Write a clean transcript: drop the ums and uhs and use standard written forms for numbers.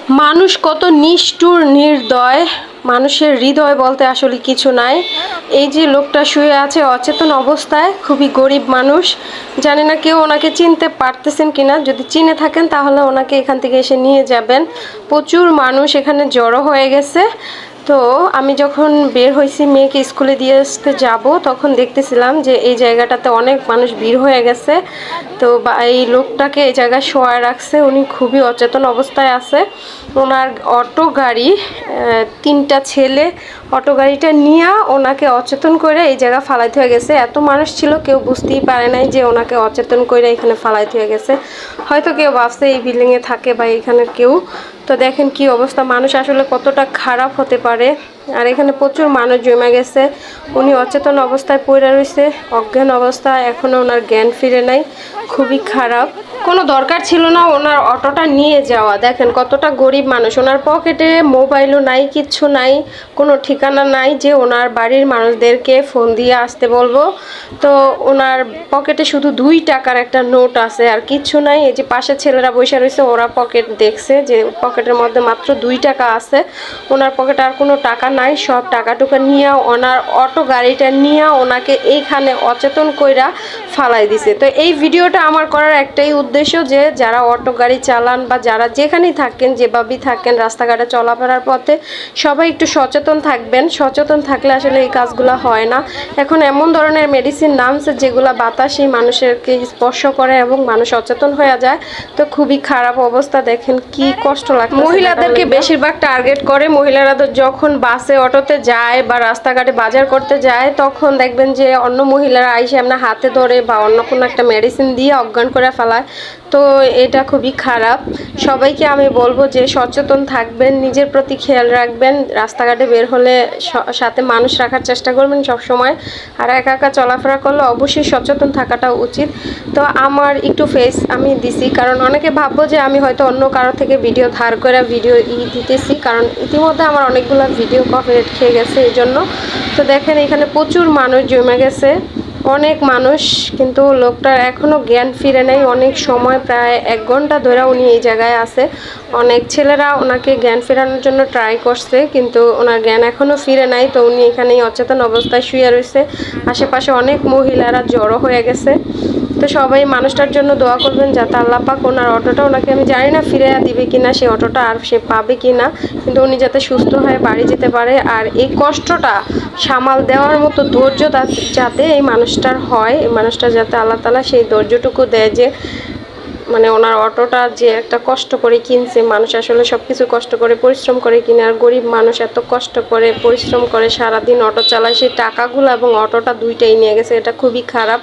মানুষ কত নিষ্ঠুর নির্দয়, মানুষের হৃদয় বলতে আসলে কিছু নাই। এই যে লোকটা শুয়ে আছে অচেতন অবস্থায়, খুবই গরিব মানুষ। জানি না কেউ ওনাকে চিনতে পারতেছেন কিনা, যদি চিনে থাকেন তাহলে ওনাকে এখান থেকে এসে নিয়ে যাবেন। প্রচুর মানুষ এখানে জড়ো হয়ে গেছে। তো আমি যখন বের হয়েছি মেয়েকে স্কুলে দিয়ে আসতে যাব, তখন দেখতেছিলাম যে এই জায়গাটাতে অনেক মানুষ ভিড় হয়ে গেছে। তো এই লোকটাকে এই জায়গায় শোয়ায় রাখছে, উনি খুবই অচেতন অবস্থায় আছে। ওনার অটো গাড়ি, তিনটা ছেলে অটো গাড়িটা নিয়ে ওনাকে অচেতন করে এই জায়গা ফালাইতে হয়ে গেছে। এত মানুষ ছিল, কেউ বুঝতেই পারে নাই যে ওনাকে অচেতন করে এখানে ফালাইতে হয়ে গেছে। হয়তো কেউ ভাবছে এই বিল্ডিংয়ে থাকে বা এখানের কেউ। তো দেখেন কি অবস্থা, মানুষ আসলে কতটা খারাপ হতে পারে। আর এখানে প্রচুর মানুষ জমে গেছে। উনি অচেতন অবস্থায় পড়ে রয়েছে, অজ্ঞান অবস্থায়, এখনও ওনার জ্ঞান ফিরে নাই। খুবই খারাপ। কোনো দরকার ছিল না ওনার অটোটা নিয়ে যাওয়া। দেখেন কতটা গরিব মানুষ, ওনার পকেটে মোবাইলও নাই, কিচ্ছু নাই, কোনো ঠিকানা নাই যে ওনার বাড়ির মানুষদেরকে ফোন দিয়ে আসতে বলবো। তো ওনার পকেটে শুধু 2 টাকার একটা নোট আছে, আর কিচ্ছু নাই। এই যে পাশে ছেলেরা বসে রয়েছে, ওরা পকেট দেখছে যে পকেটের মধ্যে মাত্র 2 টাকা আছে। ওনার পকেটে আর কোনো টাকা নাই। সব টাকাটুকা নিয়ে ওনার অটো গাড়িটা নিয়ে ওনাকে এইখানে অচেতন কইরা ফালাই দিছে। তো এই ভিডিওটা আমার করার একটাই উদ্দেশ্য যে যারা অটো গাড়ি চালান বা যারা যেখানেই থাকেন, যেভাবেই থাকেন, রাস্তাঘাটে চলাফেরার পথে সবাই একটু সচেতন থাকবেন। সচেতন থাকলে আসলে এই কাজগুলো হয় না। এখন এমন ধরনের মেডিসিন নামছে যেগুলো বাতাসেই মানুষেরকে স্পর্শ করে এবং মানুষ সচেতন হয়ে যায়। তো খুবই খারাপ অবস্থা, দেখেন কি কষ্ট লাগে। মহিলাদেরকে বেশিরভাগ টার্গেট করে। মহিলারা তো যখন বাসে অটোতে যায় বা রাস্তাঘাটে বাজার করতে যায়, তখন দেখবেন যে অন্য মহিলারা আইসে আপনার হাতে ধরে বা অন্য কোনো একটা মেডিসিন দিয়ে অজ্ঞান করে ফেলায়। তো এটা খুবই খারাপ। সবাইকে আমি বলবো যে সচেতন থাকবেন, নিজের প্রতি খেয়াল রাখবেন, রাস্তাঘাটে বের হলে সাথে মানুষ রাখার চেষ্টা করবেন সব সময়। আর একা একা চলাফেরা করলে অবশ্যই সচেতন থাকাটা উচিত। তো আমার একটু ফেস আমি দিছি, কারণ অনেকে ভাববো যে আমি হয়তো অন্য কারো থেকে ভিডিও ধার করে ভিডিও দিতেছি, কারণ ইতিমধ্যে আমার অনেকগুলো ভিডিও কপিরাইট খেয়ে গেছে এই জন্য। তো দেখেন এখানে প্রচুর মানুষ জমে গেছে, অনেক মানুষ, কিন্তু লোকটার এখনও জ্ঞান ফিরে নেই। অনেক সময় প্রায় 1 ঘন্টা ধরে উনি এই জায়গায় আছে। অনেক ছেলেরা ওনাকে জ্ঞান ফেরানোর জন্য ট্রাই করছে, কিন্তু ওনার জ্ঞান এখনও ফিরে নাই। তো উনি এখানেই অচেতন অবস্থায় শুয়ে রয়েছে। আশেপাশে অনেক মহিলারা জড়ো হয়ে গেছে। তো সবাই মানুষটার জন্য দোয়া করবেন যাতে আল্লাহ পাক ওনার অটোটা, ওনাকে আমি জানি না ফিরে দিবে কিনা সেই অটোটা, আর সে পাবে কিনা, কিন্তু উনি যাতে সুস্থ হয়ে বাড়ি যেতে পারে। আর এই কষ্টটা সামাল দেওয়ার মতো ধৈর্য যাতে এই মানুষটার হয়, এই মানুষটা যাতে আল্লাহ তাআলা সেই ধৈর্যটুকু দেয় যে মানে ওনার অটোটা যে একটা কষ্ট করে কিনছে। মানুষ আসলে সব কিছু কষ্ট করে পরিশ্রম করে কিনে, আর গরিব মানুষ এত কষ্ট করে পরিশ্রম করে সারাদিন অটো চালায়, সেই টাকাগুলো এবং অটোটা দুইটাই নিয়ে গেছে। এটা খুবই খারাপ।